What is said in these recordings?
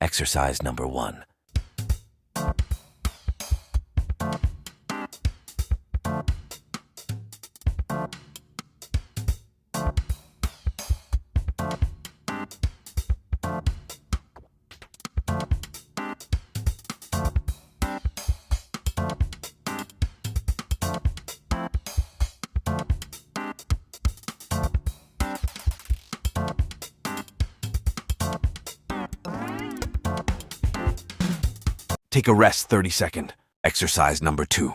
Exercise number 1. Take a rest 30-second. Exercise number 2.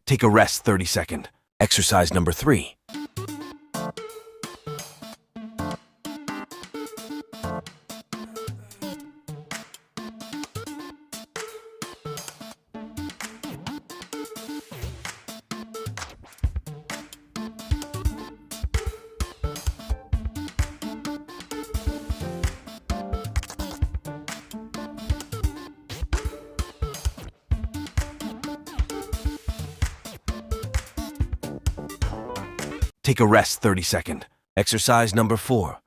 Take a rest 30-second. Exercise number 3. Take a rest 30-second. Exercise number 4.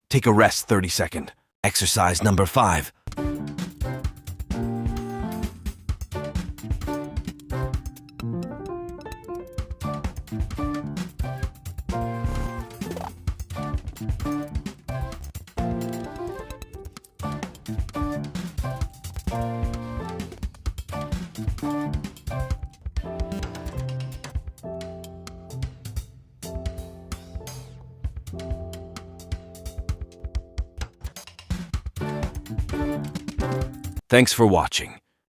Take a rest 30-second. Exercise number 5. Thanks for watching.